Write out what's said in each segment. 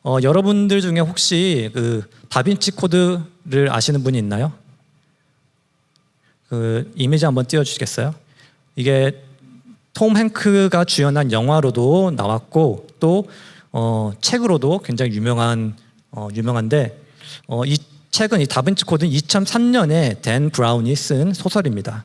여러분들 중에 혹시 그 다빈치 코드를 아시는 분이 있나요? 그 이미지 한번 띄워주시겠어요? 이게 톰 행크가 주연한 영화로도 나왔고 또 책으로도 굉장히 유명한데 이 책은 이 다빈치 코드는 2003년에 댄 브라운이 쓴 소설입니다.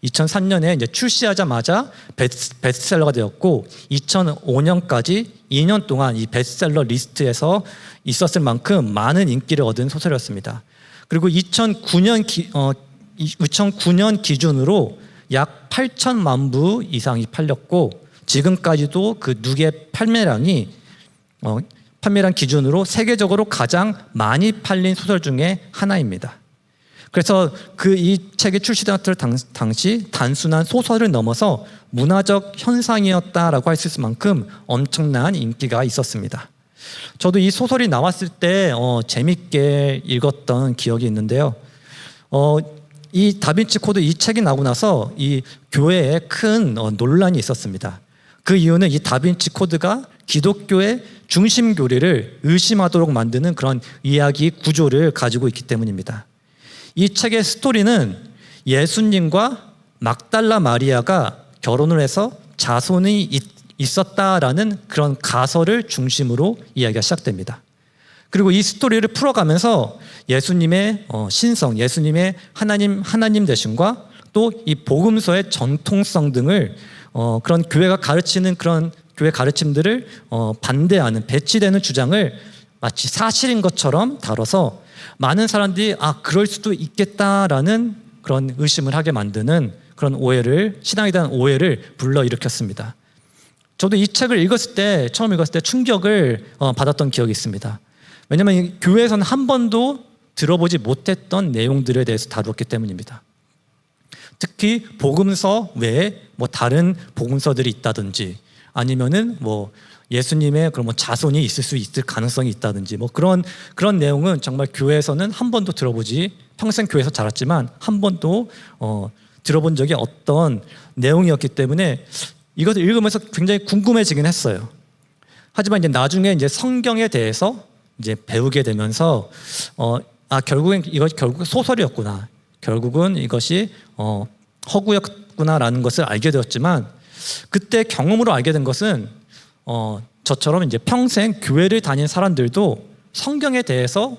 2003년에 이제 출시하자마자 베스트셀러가 되었고 2005년까지 2년 동안 이 베스트셀러 리스트에서 있었을 만큼 많은 인기를 얻은 소설이었습니다. 그리고 2009년 기준으로 약 8천만 부 이상이 팔렸고 지금까지도 그 누계 판매량 기준으로 세계적으로 가장 많이 팔린 소설 중에 하나입니다. 그래서 이 책이 출시되었을 당시 단순한 소설을 넘어서 문화적 현상이었다라고 할 수 있을 만큼 엄청난 인기가 있었습니다. 저도 이 소설이 나왔을 때 재밌게 읽었던 기억이 있는데요. 이 다빈치 코드 이 책이 나오고 나서 이 교회에 큰 논란이 있었습니다. 그 이유는 이 다빈치 코드가 기독교의 중심 교리를 의심하도록 만드는 그런 이야기 구조를 가지고 있기 때문입니다. 이 책의 스토리는 예수님과 막달라 마리아가 결혼을 해서 자손이 있었다라는 그런 가설을 중심으로 이야기가 시작됩니다. 그리고 이 스토리를 풀어가면서 예수님의 신성, 예수님의 하나님 되심과 또 이 복음서의 전통성 등을 그런 교회가 가르치는 그런 교회 가르침들을 반대하는 배치되는 주장을 마치 사실인 것처럼 다뤄서 많은 사람들이 그럴 수도 있겠다라는 그런 의심을 하게 만드는 그런 신앙에 대한 오해를 불러일으켰습니다. 저도 이 책을 처음 읽었을 때 충격을 받았던 기억이 있습니다. 왜냐하면 교회에서는 한 번도 들어보지 못했던 내용들에 대해서 다루었기 때문입니다. 특히 복음서 외에 다른 복음서들이 있다든지 아니면은 예수님의 그런 자손이 있을 가능성이 있다든지 그런 내용은 정말 교회에서는 한 번도 평생 교회에서 자랐지만 한 번도 들어본 적이 없던 내용이었기 때문에 이것을 읽으면서 굉장히 궁금해지긴 했어요. 하지만 이제 나중에 이제 성경에 대해서 이제 배우게 되면서 결국 소설이었구나. 결국은 이것이 허구였구나라는 것을 알게 되었지만 그때 경험으로 알게 된 것은 저처럼 이제 평생 교회를 다닌 사람들도 성경에 대해서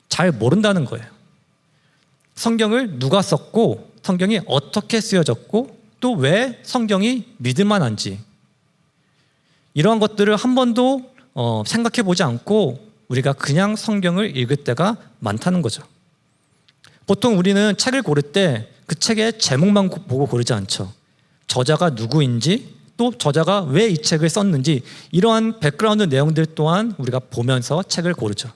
잘 모른다는 거예요. 성경을 누가 썼고 성경이 어떻게 쓰여졌고 또 왜 성경이 믿을 만한지 이러한 것들을 한 번도 생각해 보지 않고 우리가 그냥 성경을 읽을 때가 많다는 거죠. 보통 우리는 책을 고를 때 그 책의 제목만 보고 고르지 않죠. 저자가 누구인지 또 저자가 왜 이 책을 썼는지 이러한 백그라운드 내용들 또한 우리가 보면서 책을 고르죠.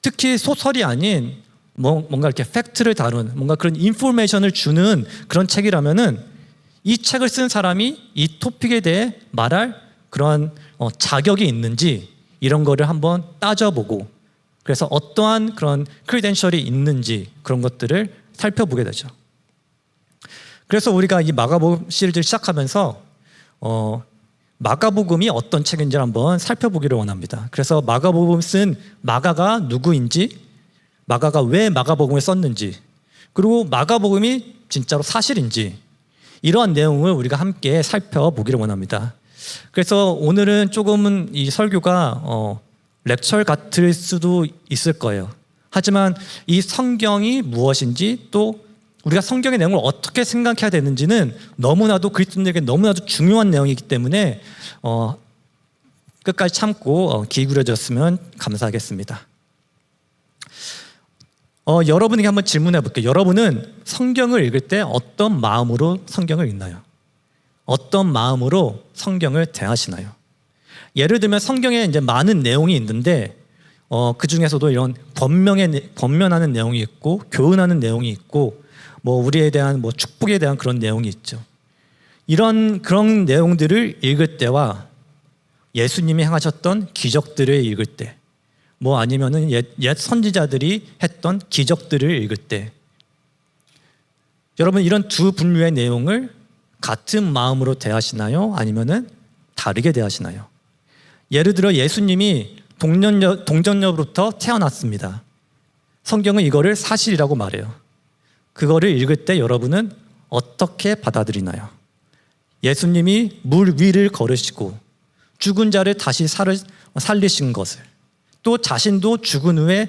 특히 소설이 아닌 뭔가 이렇게 팩트를 다룬 뭔가 그런 인포메이션을 주는 그런 책이라면은 이 책을 쓴 사람이 이 토픽에 대해 말할 그런 자격이 있는지 이런 거를 한번 따져보고 그래서 어떠한 그런 크리덴셜이 있는지 그런 것들을 살펴보게 되죠. 그래서 우리가 이 마가복음 시리즈를 시작하면서 마가복음이 어떤 책인지를 한번 살펴보기를 원합니다. 그래서 마가복음 쓴 마가가 누구인지, 마가가 왜 마가복음을 썼는지, 그리고 마가복음이 진짜로 사실인지 이러한 내용을 우리가 함께 살펴보기를 원합니다. 그래서 오늘은 조금은 이 설교가 렉처 같을 수도 있을 거예요. 하지만 이 성경이 무엇인지 또 우리가 성경의 내용을 어떻게 생각해야 되는지는 너무나도 그리스도인들에게 너무나도 중요한 내용이기 때문에 끝까지 참고 귀 기울여줬으면 감사하겠습니다. 여러분에게 한번 질문해 볼게요. 여러분은 성경을 읽을 때 어떤 마음으로 성경을 읽나요? 어떤 마음으로 성경을 대하시나요? 예를 들면 성경에 이제 많은 내용이 있는데 그 중에서도 이런 권면하는 내용이 있고 교훈하는 내용이 있고 우리에 대한 축복에 대한 그런 내용이 있죠. 그런 내용들을 읽을 때와 예수님이 행하셨던 기적들을 읽을 때 아니면은 옛 선지자들이 했던 기적들을 읽을 때 여러분 이런 두 분류의 내용을 같은 마음으로 대하시나요? 아니면은 다르게 대하시나요? 예를 들어 예수님이 동정녀부터 태어났습니다. 성경은 이거를 사실이라고 말해요. 그거를 읽을 때 여러분은 어떻게 받아들이나요? 예수님이 물 위를 걸으시고 죽은 자를 다시 살리신 것을, 또 자신도 죽은 후에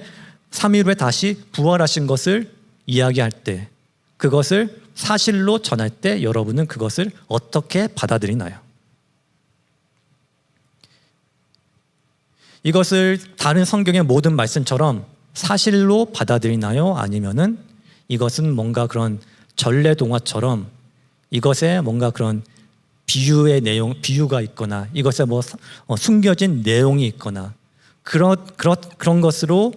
3일 후에 다시 부활하신 것을 이야기할 때, 그것을 사실로 전할 때 여러분은 그것을 어떻게 받아들이나요? 이것을 다른 성경의 모든 말씀처럼 사실로 받아들이나요? 아니면은 이것은 뭔가 그런 전래동화처럼 이것에 뭔가 그런 비유의 내용, 비유가 있거나 이것에 뭐 숨겨진 내용이 있거나 그런 것으로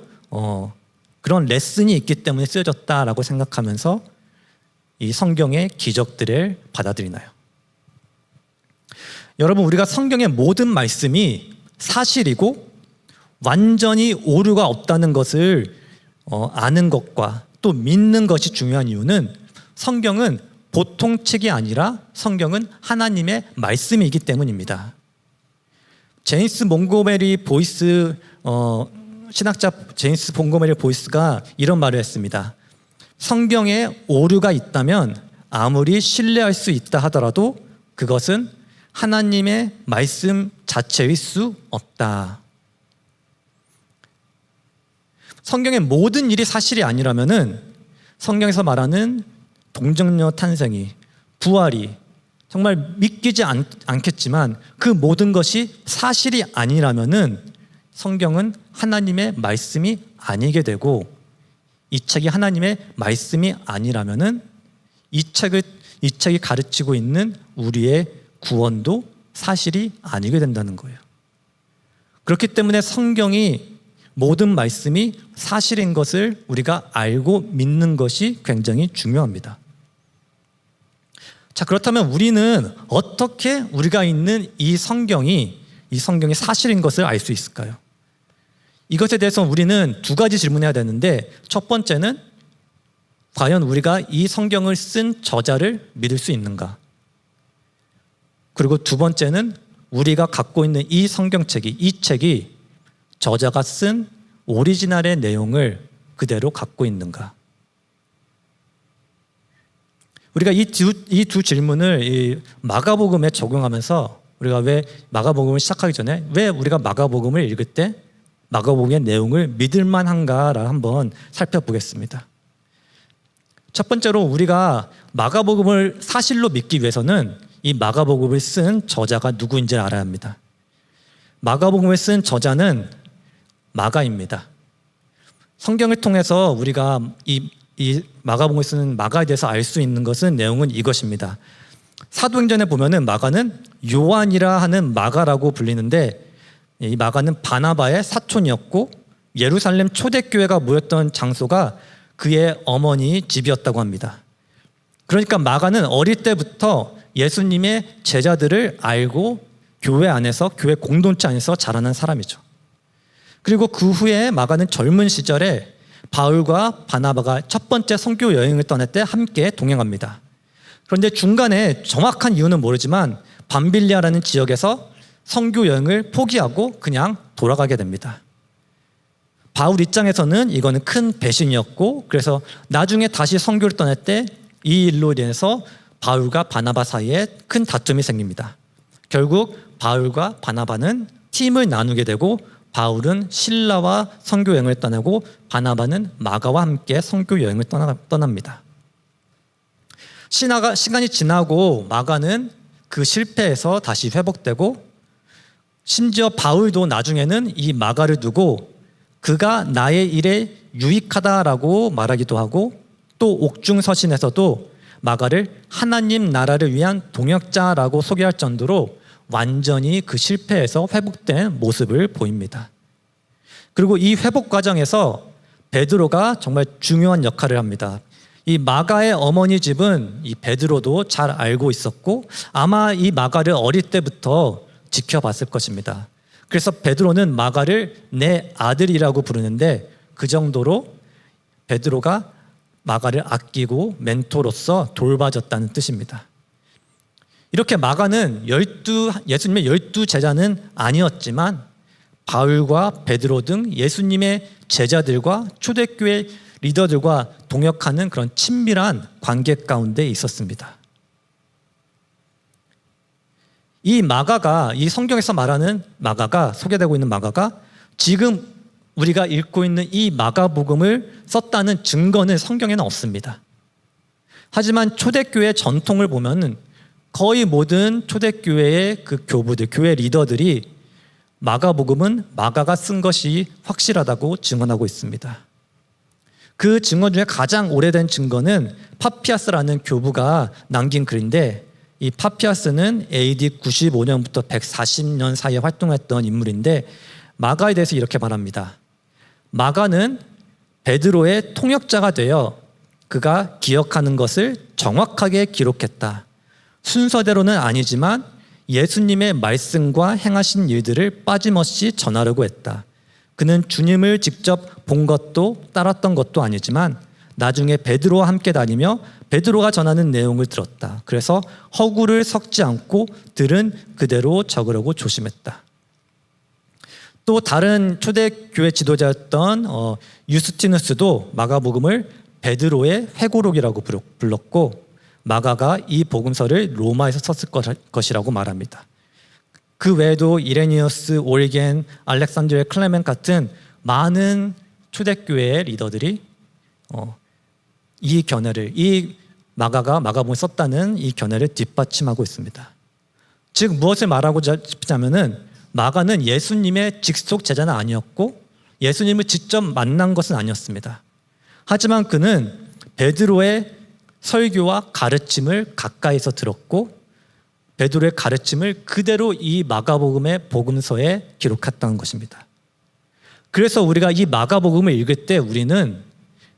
그런 레슨이 있기 때문에 쓰여졌다라고 생각하면서 이 성경의 기적들을 받아들이나요? 여러분, 우리가 성경의 모든 말씀이 사실이고 완전히 오류가 없다는 것을 아는 것과 또 믿는 것이 중요한 이유는 성경은 보통 책이 아니라 성경은 하나님의 말씀이기 때문입니다. 제임스 몽고메리 보이스 신학자 제임스 몽고메리 보이스가 이런 말을 했습니다. 성경에 오류가 있다면 아무리 신뢰할 수 있다 하더라도 그것은 하나님의 말씀 자체일 수 없다. 성경의 모든 일이 사실이 아니라면은 성경에서 말하는 동정녀 탄생이, 부활이 정말 믿기지 않겠지만 그 모든 것이 사실이 아니라면은 성경은 하나님의 말씀이 아니게 되고, 이 책이 하나님의 말씀이 아니라면은 이 책이 가르치고 있는 우리의 구원도 사실이 아니게 된다는 거예요. 그렇기 때문에 성경이 모든 말씀이 사실인 것을 우리가 알고 믿는 것이 굉장히 중요합니다. 자, 그렇다면 우리는 어떻게 우리가 있는 이 성경이 사실인 것을 알 수 있을까요? 이것에 대해서 우리는 두 가지 질문해야 되는데, 첫 번째는 과연 우리가 이 성경을 쓴 저자를 믿을 수 있는가? 그리고 두 번째는 우리가 갖고 있는 이 성경책이, 이 책이 저자가 쓴 오리지널의 내용을 그대로 갖고 있는가? 우리가 이 두 질문을 이 마가복음에 적용하면서 우리가 왜 마가복음을 시작하기 전에 왜 우리가 마가복음을 읽을 때 마가복음의 내용을 믿을 만한가를 한번 살펴보겠습니다. 첫 번째로 우리가 마가복음을 사실로 믿기 위해서는 이 마가복음을 쓴 저자가 누구인지를 알아야 합니다. 마가복음을 쓴 저자는 마가입니다. 성경을 통해서 우리가 이 마가복음을 쓰는 마가에 대해서 알 수 있는 것은 내용은 이것입니다. 사도행전에 보면은 마가는 요한이라 하는 마가라고 불리는데, 이 마가는 바나바의 사촌이었고 예루살렘 초대교회가 모였던 장소가 그의 어머니 집이었다고 합니다. 그러니까 마가는 어릴 때부터 예수님의 제자들을 알고 교회 안에서, 교회 공동체 안에서 자라난 사람이죠. 그리고 그 후에 마가는 젊은 시절에 바울과 바나바가 첫 번째 선교 여행을 떠날 때 함께 동행합니다. 그런데 중간에 정확한 이유는 모르지만 밤빌리아라는 지역에서 선교 여행을 포기하고 그냥 돌아가게 됩니다. 바울 입장에서는 이거는 큰 배신이었고, 그래서 나중에 다시 선교를 떠날 때 이 일로 인해서 바울과 바나바 사이에 큰 다툼이 생깁니다. 결국 바울과 바나바는 팀을 나누게 되고, 바울은 실라와 선교 여행을 떠나고 바나바는 마가와 함께 선교 여행을 떠납니다. 시간이 지나고 마가는 그 실패에서 다시 회복되고, 심지어 바울도 나중에는 이 마가를 두고 그가 나의 일에 유익하다라고 말하기도 하고, 또 옥중서신에서도 마가를 하나님 나라를 위한 동역자라고 소개할 정도로 완전히 그 실패에서 회복된 모습을 보입니다. 그리고 이 회복 과정에서 베드로가 정말 중요한 역할을 합니다. 이 마가의 어머니 집은 이 베드로도 잘 알고 있었고 아마 이 마가를 어릴 때부터 지켜봤을 것입니다. 그래서 베드로는 마가를 내 아들이라고 부르는데, 그 정도로 베드로가 마가를 아끼고 멘토로서 돌봐줬다는 뜻입니다. 이렇게 마가는 예수님의 12 제자는 아니었지만 바울과 베드로 등 예수님의 제자들과 초대교회 리더들과 동역하는 그런 친밀한 관계 가운데 있었습니다. 이 마가가, 이 성경에서 말하는 마가가, 소개되고 있는 마가가 지금 우리가 읽고 있는 이 마가복음을 썼다는 증거는 성경에는 없습니다. 하지만 초대교회 전통을 보면 거의 모든 초대교회의 그 교부들, 교회 리더들이 마가복음은 마가가 쓴 것이 확실하다고 증언하고 있습니다. 그 증거 중에 가장 오래된 증거는 파피아스라는 교부가 남긴 글인데, 이 파피아스는 AD 95년부터 140년 사이에 활동했던 인물인데 마가에 대해서 이렇게 말합니다. 마가는 베드로의 통역자가 되어 그가 기억하는 것을 정확하게 기록했다. 순서대로는 아니지만 예수님의 말씀과 행하신 일들을 빠짐없이 전하려고 했다. 그는 주님을 직접 본 것도 따랐던 것도 아니지만 나중에 베드로와 함께 다니며 베드로가 전하는 내용을 들었다. 그래서 허구를 섞지 않고 들은 그대로 적으려고 조심했다. 또 다른 초대교회 지도자였던 유스티누스도 마가복음을 베드로의 회고록이라고 불렀고, 마가가 이 복음서를 로마에서 썼을 것이라고 말합니다. 그 외에도 이레니어스, 오리겐, 알렉산드리아 클레멘 같은 많은 초대교회의 리더들이 이 견해를, 이 마가가 마가복음을 썼다는 이 견해를 뒷받침하고 있습니다. 즉 무엇을 말하고자 싶냐면은 마가는 예수님의 직속 제자는 아니었고 예수님을 직접 만난 것은 아니었습니다. 하지만 그는 베드로의 설교와 가르침을 가까이서 들었고 베드로의 가르침을 그대로 이 마가복음의 복음서에 기록했다는 것입니다. 그래서 우리가 이 마가복음을 읽을 때 우리는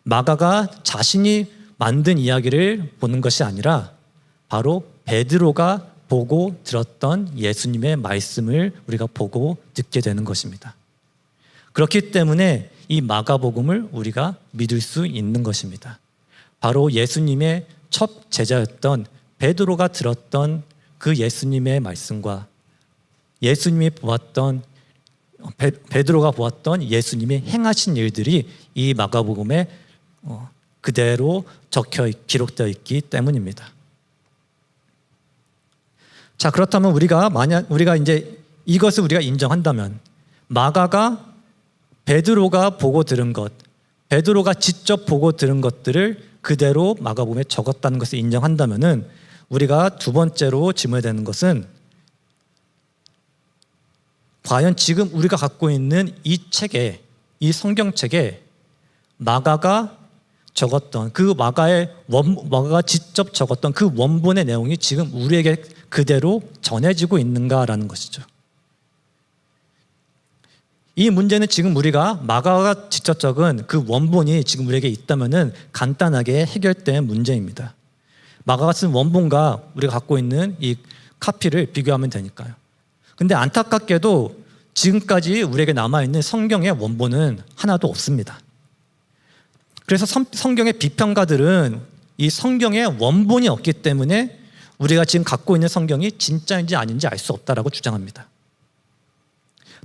마가가 자신이 만든 이야기를 보는 것이 아니라 바로 베드로가 보고 들었던 예수님의 말씀을 우리가 보고 듣게 되는 것입니다. 그렇기 때문에 이 마가복음을 우리가 믿을 수 있는 것입니다. 바로 예수님의 첫 제자였던 베드로가 들었던 그 예수님의 말씀과 예수님이 보았던 베드로가 보았던 예수님이 행하신 일들이 이 마가복음에 그대로 기록되어 있기 때문입니다. 자, 그렇다면 우리가 이제 이것을 우리가 인정한다면 마가가 베드로가 보고 들은 것, 베드로가 직접 보고 들은 것들을 그대로 마가복음에 적었다는 것을 인정한다면은 우리가 두 번째로 짚어야 되는 것은 과연 지금 우리가 갖고 있는 이 책에, 이 성경책에 마가가 적었던 마가가 직접 적었던 그 원본의 내용이 지금 우리에게 그대로 전해지고 있는가라는 것이죠. 이 문제는 지금 우리가 마가가 직접 적은 그 원본이 지금 우리에게 있다면은 간단하게 해결된 문제입니다. 마가가 쓴 원본과 우리가 갖고 있는 이 카피를 비교하면 되니까요. 근데 안타깝게도 지금까지 우리에게 남아있는 성경의 원본은 하나도 없습니다. 그래서 성경의 비평가들은 이 성경의 원본이 없기 때문에 우리가 지금 갖고 있는 성경이 진짜인지 아닌지 알 수 없다라고 주장합니다.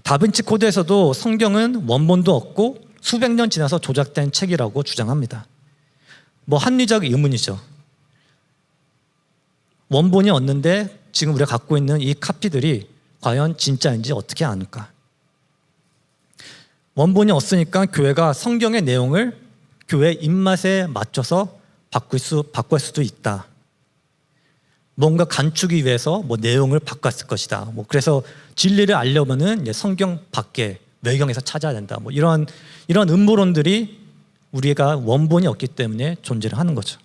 다빈치 코드에서도 성경은 원본도 없고 수백 년 지나서 조작된 책이라고 주장합니다. 합리적 의문이죠. 원본이 없는데 지금 우리가 갖고 있는 이 카피들이 과연 진짜인지 어떻게 아는가? 원본이 없으니까 교회가 성경의 내용을 교회 입맛에 맞춰서 바꿀 수도 있다. 뭔가 간추기 위해서 내용을 바꿨을 것이다. 그래서 진리를 알려면은 성경 밖에 외경에서 찾아야 된다. 이런 음모론들이 우리가 원본이 없기 때문에 존재를 하는 거죠.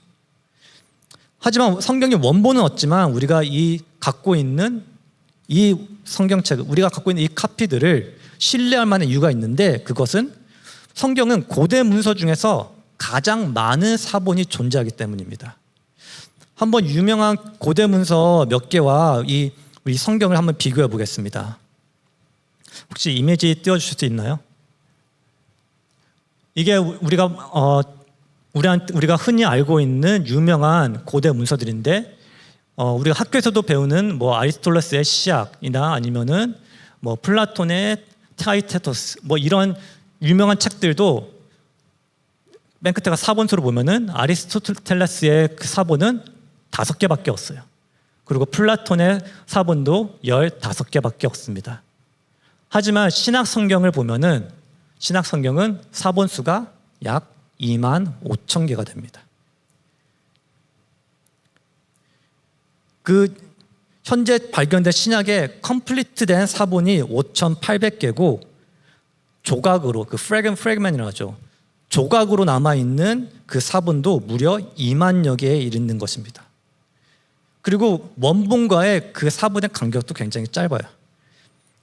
하지만 성경의 원본은 없지만 우리가 갖고 있는 이 성경책, 우리가 갖고 있는 이 카피들을 신뢰할 만한 이유가 있는데 그것은 성경은 고대 문서 중에서 가장 많은 사본이 존재하기 때문입니다. 한번 유명한 고대 문서 몇 개와 우리 성경을 한번 비교해 보겠습니다. 혹시 이미지 띄워주실 수 있나요? 이게 우리가 흔히 알고 있는 유명한 고대 문서들인데 우리가 학교에서도 배우는 아리스토텔레스의 시학이나 아니면은 플라톤의 타이테토스 뭐 이런 유명한 책들도 맨 끝에가 사본수로 보면은 아리스토텔레스의 그 사본은 5개밖에 없어요. 그리고 플라톤의 사본도 15개밖에 없습니다. 하지만 신약 성경을 보면은 신약 성경은 사본수가 약 25,000개가 됩니다. 그 현재 발견된 신약의 컴플리트된 사본이 5,800개고 조각으로 그 프래그먼이라고 하죠. 조각으로 남아있는 그 사본도 무려 20,000여 개에 이르는 것입니다. 그리고 원본과의 그 사본의 간격도 굉장히 짧아요.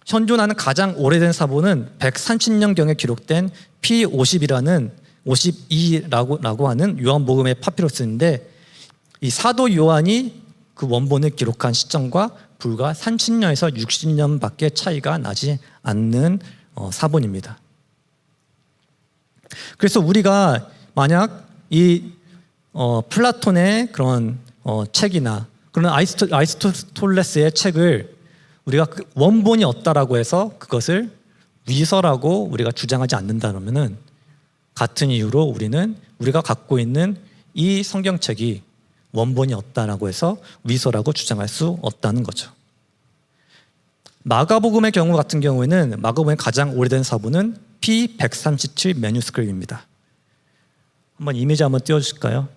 현존하는 가장 오래된 사본은 130년경에 기록된 P52라는 52라고 하는 요한복음의 파피루스인데 이 사도 요한이 그 원본을 기록한 시점과 불과 30년에서 60년밖에 차이가 나지 않는 사본입니다. 그래서 우리가 만약 이 플라톤의 그런 책이나 그런 아리스토텔레스의 책을 우리가 그 원본이 없다라고 해서 그것을 위서라고 우리가 주장하지 않는다면은 같은 이유로 우리는 우리가 갖고 있는 이 성경책이 원본이 없다라고 해서 위서라고 주장할 수 없다는 거죠. 마가복음의 경우 같은 경우에는 마가복음의 가장 오래된 사본은 P137 매뉴스크립트입니다. 한번 이미지 한번 띄워주실까요?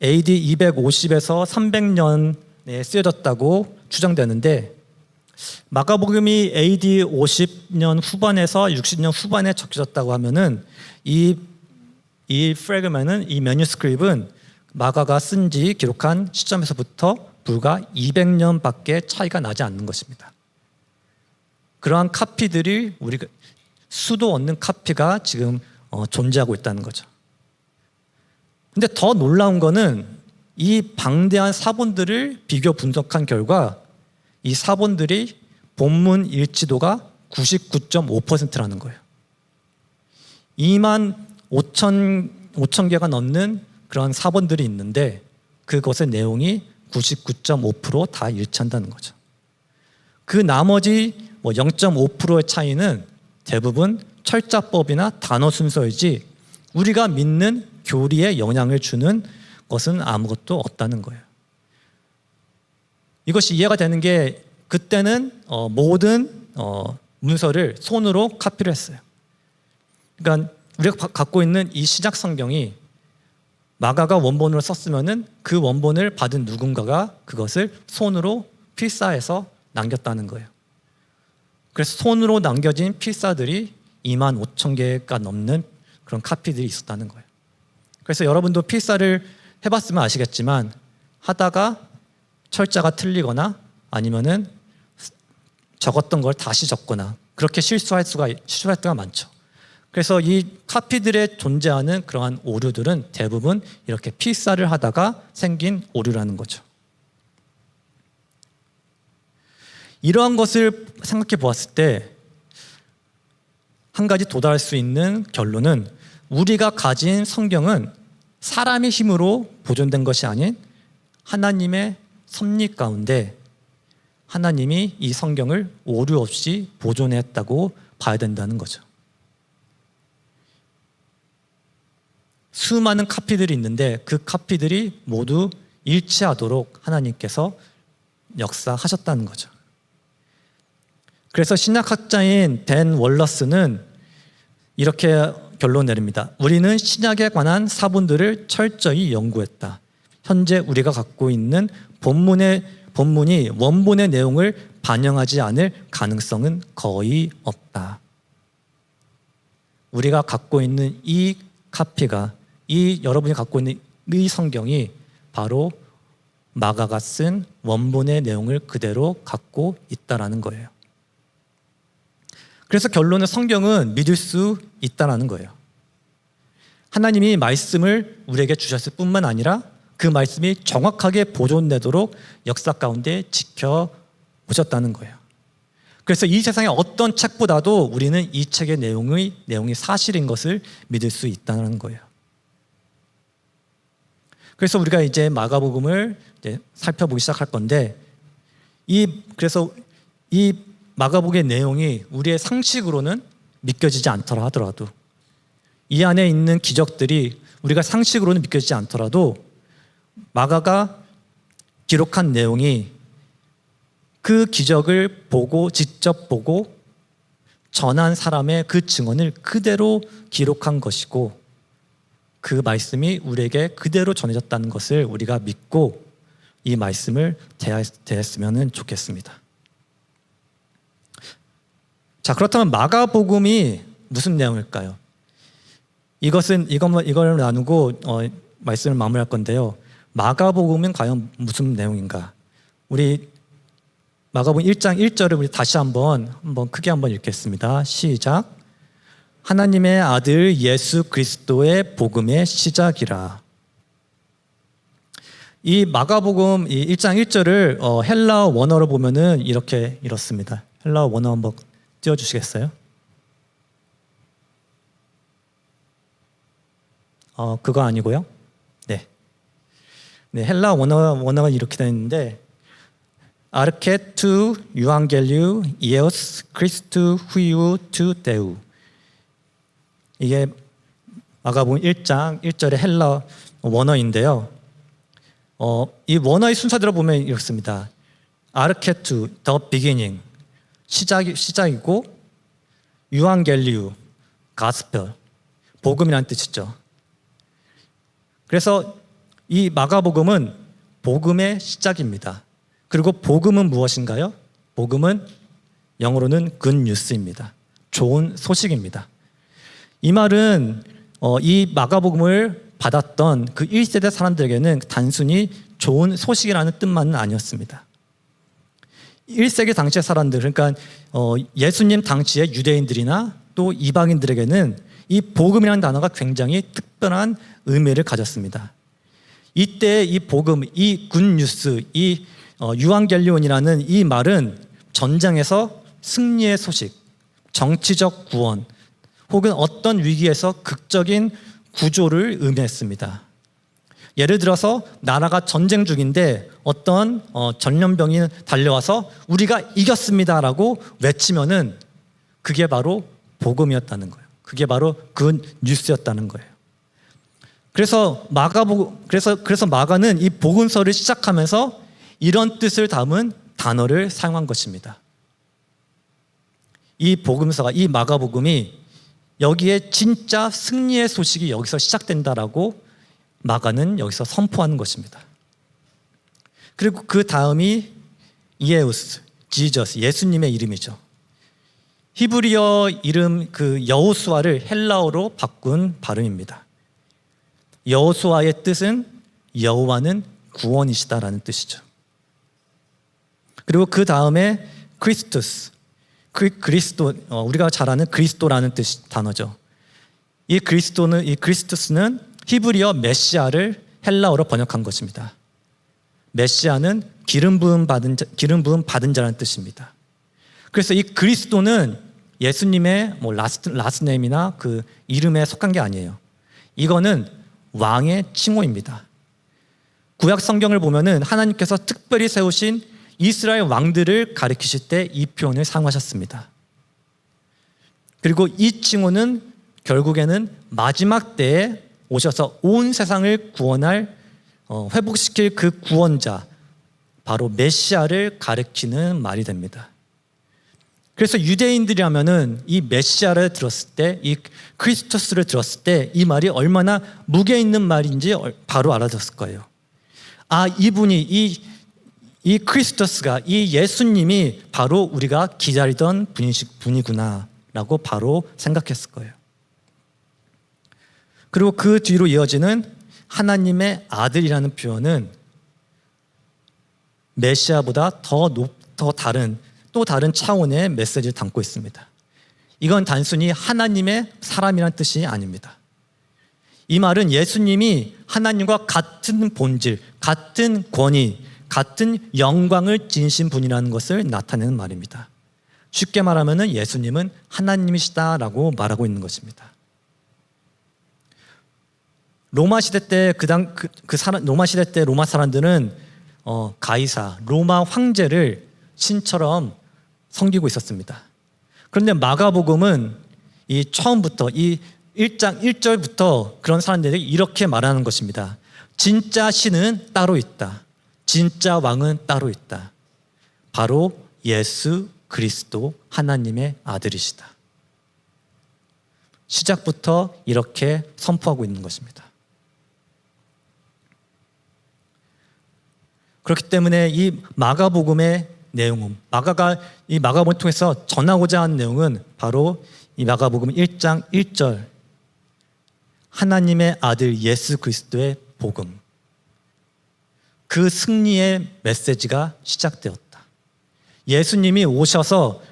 AD 250에서 300년에 쓰여졌다고 추정되는데 마가복음이 AD 50년 후반에서 60년 후반에 적혀졌다고 하면은 이 프래그먼은 이 매뉴스크립트는 마가가 쓴지 기록한 시점에서부터 불과 200년밖에 차이가 나지 않는 것입니다. 그러한 카피들이 우리가 수도 없는 카피가 지금 존재하고 있다는 거죠. 근데 더 놀라운 거는 이 방대한 사본들을 비교 분석한 결과 이 사본들이 본문 일치도가 99.5%라는 거예요. 25,000 개가 넘는 그런 사본들이 있는데 그것의 내용이 99.5% 다 일치한다는 거죠. 그 나머지 0.5%의 차이는 대부분 철자법이나 단어 순서이지 우리가 믿는 교리에 영향을 주는 것은 아무것도 없다는 거예요. 이것이 이해가 되는 게 그때는 모든 문서를 손으로 카피를 했어요. 그러니까 우리가 갖고 있는 이 신약 성경이 마가가 원본으로 썼으면은 그 원본을 받은 누군가가 그것을 손으로 필사해서 남겼다는 거예요. 그래서 손으로 남겨진 필사들이 25,000개가 넘는 그런 카피들이 있었다는 거예요. 그래서 여러분도 필사를 해봤으면 아시겠지만 하다가 철자가 틀리거나 아니면은 적었던 걸 다시 적거나 그렇게 실수할 때가 많죠. 그래서 이 카피들에 존재하는 그러한 오류들은 대부분 이렇게 필사를 하다가 생긴 오류라는 거죠. 이러한 것을 생각해 보았을 때 한 가지 도달할 수 있는 결론은 우리가 가진 성경은 사람의 힘으로 보존된 것이 아닌 하나님의 섭리 가운데 하나님이 이 성경을 오류 없이 보존했다고 봐야 된다는 거죠. 수많은 카피들이 있는데 그 카피들이 모두 일치하도록 하나님께서 역사하셨다는 거죠. 그래서 신약학자인 댄 월러스는 이렇게 결론 내립니다. 우리는 신약에 관한 사본들을 철저히 연구했다. 현재 우리가 갖고 있는 본문이 원본의 내용을 반영하지 않을 가능성은 거의 없다. 우리가 갖고 있는 이 카피가 여러분이 갖고 있는 이 성경이 바로 마가가 쓴 원본의 내용을 그대로 갖고 있다라는 거예요. 그래서 결론은 성경은 믿을 수 있다라는 거예요. 하나님이 말씀을 우리에게 주셨을 뿐만 아니라 그 말씀이 정확하게 보존되도록 역사 가운데 지켜오셨다는 거예요. 그래서 이 세상의 어떤 책보다도 우리는 이 책의 내용이 사실인 것을 믿을 수 있다는 거예요. 그래서 우리가 이제 마가복음을 이제 살펴보기 시작할 건데 그래서 이 마가복음의 내용이 우리의 상식으로는 믿겨지지 않더라 하더라도, 이 안에 있는 기적들이 우리가 상식으로는 믿겨지지 않더라도 마가가 기록한 내용이 그 기적을 보고 직접 보고 전한 사람의 그 증언을 그대로 기록한 것이고, 그 말씀이 우리에게 그대로 전해졌다는 것을 우리가 믿고 이 말씀을 대했으면 좋겠습니다. 자, 그렇다면 마가복음이 무슨 내용일까요? 이걸 나누고 말씀을 마무리할 건데요. 마가복음은 과연 무슨 내용인가? 우리 마가복음 1장 1절을 우리 다시 한번 크게 읽겠습니다. 시작. 하나님의 아들 예수 그리스도의 복음의 시작이라. 이 마가복음 1장 1절을 헬라어 원어로 보면은 이렇습니다. 헬라어 원어 한번 띄워주시겠어요? 그거 아니고요. 네, 헬라어 원어가 이렇게 되어 있는데, 아르케 투 유앙겔리우 이에오스 크리스투 후이우 투 데우. 이게 마가복음 1장 1절의 헬라어 원어인데요. 이 원어의 순서대로 보면 이렇습니다. 아르케투, the beginning, 시작이고, 유앙겔리우, 가스펠, 복음이라는 뜻이죠. 그래서 이 마가복음은 복음의 시작입니다. 그리고 복음은 무엇인가요? 복음은 영어로는 good news입니다. 좋은 소식입니다. 이 말은 이 마가복음을 받았던 그 1세대 사람들에게는 단순히 좋은 소식이라는 뜻만은 아니었습니다. 1세기 당시의 사람들, 그러니까 예수님 당시의 유대인들이나 또 이방인들에게는 이 복음이라는 단어가 굉장히 특별한 의미를 가졌습니다. 이때 이 복음, 이 굿뉴스, 이 유앙겔리온이라는 이 말은 전쟁에서 승리의 소식, 정치적 구원, 혹은 어떤 위기에서 극적인 구조를 의미했습니다. 예를 들어서 나라가 전쟁 중인데 어떤 전염병이 달려와서 우리가 이겼습니다라고 외치면은 그게 바로 복음이었다는 거예요. 그게 바로 그 뉴스였다는 거예요. 그래서 마가는 이 복음서를 시작하면서 이런 뜻을 담은 단어를 사용한 것입니다. 이 복음서가, 이 마가복음이 여기에 진짜 승리의 소식이 여기서 시작된다라고 마가는 여기서 선포하는 것입니다. 그리고 그 다음이 이에우스, 지저스, 예수님의 이름이죠. 히브리어 이름 그 여호수아를 헬라어로 바꾼 발음입니다. 여호수아의 뜻은 여호와는 구원이시다라는 뜻이죠. 그리고 그 다음에 크리스토스, 그리스도, 우리가 잘 아는 그리스도라는 단어죠. 이 그리스토스는 히브리어 메시아를 헬라어로 번역한 것입니다. 메시아는 기름 부음 받은 자라는 뜻입니다. 그래서 이 그리스도는 예수님의 라스네임이나 그 이름에 속한 게 아니에요. 이거는 왕의 칭호입니다. 구약 성경을 보면은 하나님께서 특별히 세우신 이스라엘 왕들을 가리키실 때 이 표현을 사용하셨습니다. 그리고 이 칭호는 결국에는 마지막 때에 오셔서 온 세상을 구원할, 회복시킬 그 구원자, 바로 메시아를 가리키는 말이 됩니다. 그래서 유대인들이라면은 이 메시아를 들었을 때, 이 크리스토스를 들었을 때 이 말이 얼마나 무게 있는 말인지 바로 알아듣을 거예요. 아, 이분이 이 크리스토스가, 이 예수님이 바로 우리가 기다리던 분이구나라고 바로 생각했을 거예요. 그리고 그 뒤로 이어지는 하나님의 아들이라는 표현은 메시아보다 더 다른 차원의 메시지를 담고 있습니다. 이건 단순히 하나님의 사람이란 뜻이 아닙니다. 이 말은 예수님이 하나님과 같은 본질, 같은 권위, 같은 영광을 지니신 분이라는 것을 나타내는 말입니다. 쉽게 말하면 예수님은 하나님이시다라고 말하고 있는 것입니다. 로마 시대 때 로마 사람들은 가이사, 로마 황제를 신처럼 섬기고 있었습니다. 그런데 마가복음은 이 처음부터 이 1장 1절부터 그런 사람들이 이렇게 말하는 것입니다. 진짜 신은 따로 있다. 진짜 왕은 따로 있다. 바로 예수 그리스도 하나님의 아들이시다. 시작부터 이렇게 선포하고 있는 것입니다. 그렇기 때문에 이 마가복음의 내용은 이 마가복음을 통해서 전하고자 하는 내용은 바로 이 마가복음 1장 1절 하나님의 아들 예수 그리스도의 복음, 그 승리의 메시지가 시작되었다. 예수님이 오셔서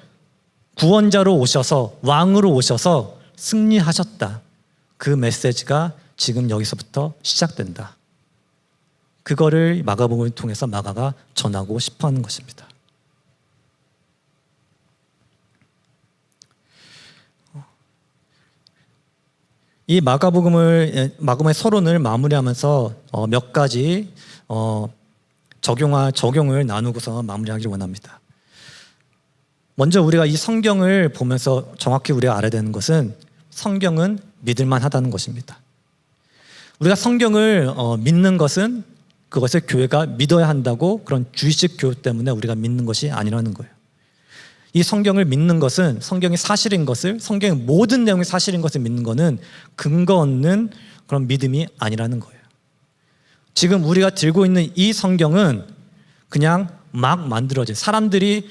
구원자로 오셔서 왕으로 오셔서 승리하셨다. 그 메시지가 지금 여기서부터 시작된다. 그거를 마가복음을 통해서 마가가 전하고 싶어하는 것입니다. 이 마가복음의 서론을 마무리하면서 몇 가지 적용을 나누고서 마무리하기를 원합니다. 먼저 우리가 이 성경을 보면서 정확히 우리가 알아야 되는 것은 성경은 믿을만 하다는 것입니다. 우리가 성경을 믿는 것은 그것을 교회가 믿어야 한다고 그런 주의식 교육 때문에 우리가 믿는 것이 아니라는 거예요. 이 성경을 믿는 것은 성경이 사실인 것을, 성경의 모든 내용이 사실인 것을 믿는 것은 근거 없는 그런 믿음이 아니라는 거예요. 지금 우리가 들고 있는 이 성경은 그냥 막 만들어진 사람들의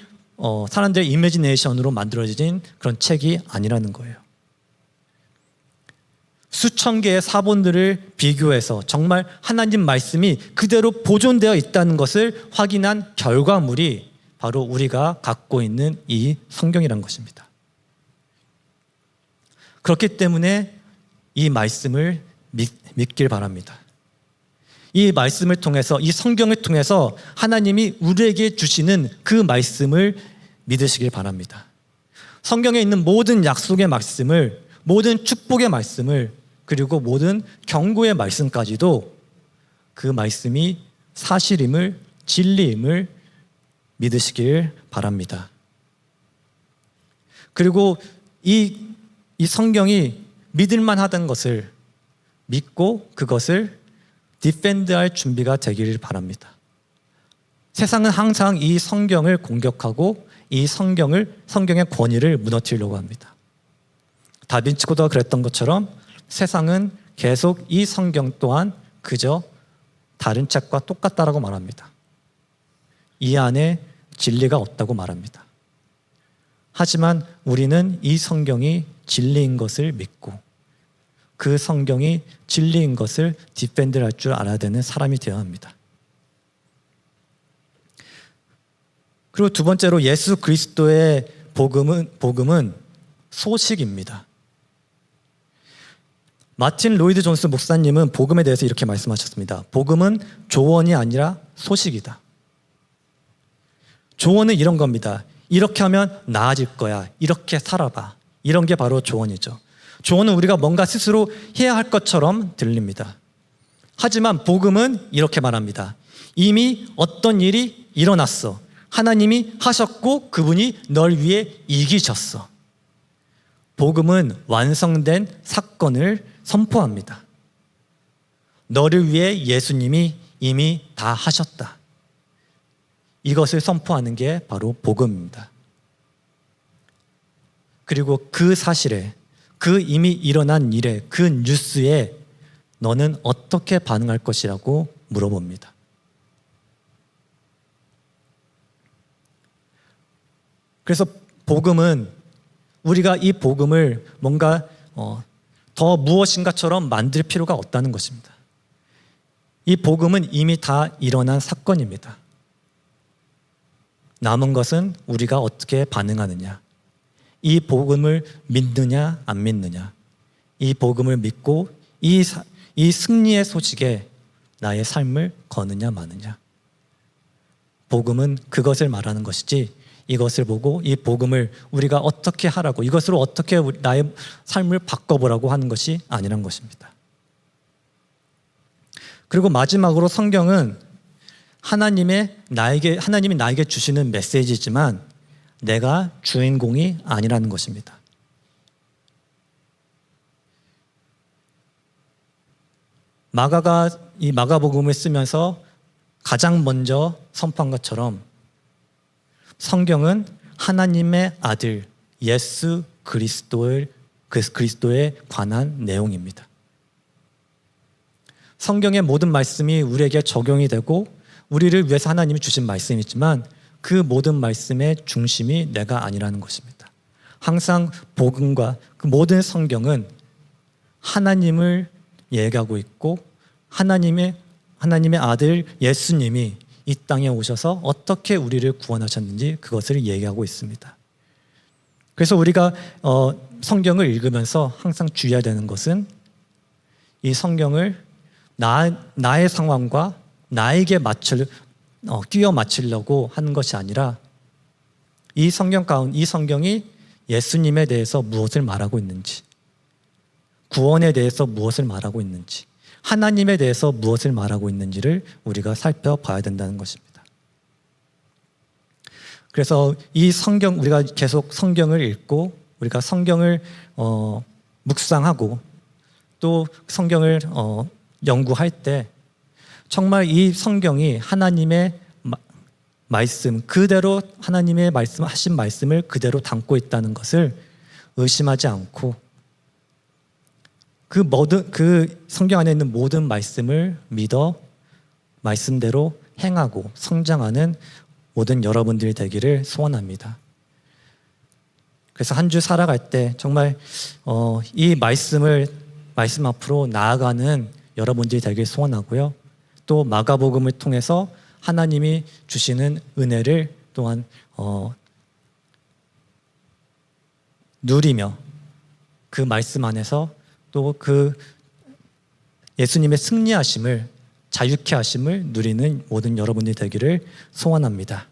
이미지네이션으로 만들어진 그런 책이 아니라는 거예요. 수천 개의 사본들을 비교해서 정말 하나님 말씀이 그대로 보존되어 있다는 것을 확인한 결과물이 바로 우리가 갖고 있는 이 성경이란 것입니다. 그렇기 때문에 이 말씀을 믿길 바랍니다. 이 말씀을 통해서, 이 성경을 통해서 하나님이 우리에게 주시는 그 말씀을 믿으시길 바랍니다. 성경에 있는 모든 약속의 말씀을, 모든 축복의 말씀을, 그리고 모든 경고의 말씀까지도 그 말씀이 사실임을, 진리임을 믿으시길 바랍니다. 그리고 이 성경이 믿을만 하다는 것을 믿고 그것을 디펜드할 준비가 되기를 바랍니다. 세상은 항상 이 성경을 공격하고 이 성경의 권위를 무너뜨리려고 합니다. 다빈치 코드가 그랬던 것처럼 세상은 계속 이 성경 또한 그저 다른 책과 똑같다라고 말합니다. 이 안에 진리가 없다고 말합니다. 하지만 우리는 이 성경이 진리인 것을 믿고 그 성경이 진리인 것을 디펜드할 줄 알아야 되는 사람이 되어야 합니다. 그리고 두 번째로 예수 그리스도의 복음은 소식입니다. 마틴 로이드 존스 목사님은 복음에 대해서 이렇게 말씀하셨습니다. 복음은 조언이 아니라 소식이다. 조언은 이런 겁니다. 이렇게 하면 나아질 거야. 이렇게 살아봐. 이런 게 바로 조언이죠. 조언은 우리가 뭔가 스스로 해야 할 것처럼 들립니다. 하지만 복음은 이렇게 말합니다. 이미 어떤 일이 일어났어. 하나님이 하셨고 그분이 널 위해 이기셨어. 복음은 완성된 사건을 선포합니다. 너를 위해 예수님이 이미 다 하셨다. 이것을 선포하는 게 바로 복음입니다. 그리고 그 사실에, 그 이미 일어난 일에, 그 뉴스에 너는 어떻게 반응할 것이라고 물어봅니다. 그래서 복음은 우리가 이 복음을 뭔가 더 무엇인가처럼 만들 필요가 없다는 것입니다. 이 복음은 이미 다 일어난 사건입니다. 남은 것은 우리가 어떻게 반응하느냐, 이 복음을 믿느냐 안 믿느냐, 이 복음을 믿고 이 승리의 소식에 나의 삶을 거느냐 마느냐. 복음은 그것을 말하는 것이지 이것을 보고 이 복음을 우리가 어떻게 하라고, 이것으로 어떻게 나의 삶을 바꿔보라고 하는 것이 아니란 것입니다. 그리고 마지막으로 성경은 하나님이 나에게 주시는 메시지지만 내가 주인공이 아니라는 것입니다. 마가가 이 마가복음을 쓰면서 가장 먼저 선포한 것처럼 성경은 하나님의 아들 예수 그리스도에 관한 내용입니다. 성경의 모든 말씀이 우리에게 적용이 되고 우리를 위해서 하나님이 주신 말씀이지만 그 모든 말씀의 중심이 내가 아니라는 것입니다. 항상 복음과 그 모든 성경은 하나님을 얘기하고 있고 하나님의 아들 예수님이 이 땅에 오셔서 어떻게 우리를 구원하셨는지 그것을 얘기하고 있습니다. 그래서 우리가 성경을 읽으면서 항상 주의해야 되는 것은 이 성경을 나의 상황과 나에게 끼워 맞추려고 하는 것이 아니라 이 성경이 예수님에 대해서 무엇을 말하고 있는지, 구원에 대해서 무엇을 말하고 있는지, 하나님에 대해서 무엇을 말하고 있는지를 우리가 살펴봐야 된다는 것입니다. 그래서 우리가 계속 성경을 읽고 우리가 성경을 묵상하고 또 성경을 연구할 때 정말 이 성경이 하나님의 말씀 그대로 하나님의 하신 말씀을 그대로 담고 있다는 것을 의심하지 않고 그 성경 안에 있는 모든 말씀을 믿어 말씀대로 행하고 성장하는 모든 여러분들이 되기를 소원합니다. 그래서 한 주 살아갈 때 정말 이 말씀 앞으로 나아가는 여러분들이 되길 소원하고요. 또 마가복음을 통해서 하나님이 주시는 은혜를 또한 누리며 그 말씀 안에서 또 그 예수님의 승리하심을 자유케 하심을 누리는 모든 여러분들이 되기를 소원합니다.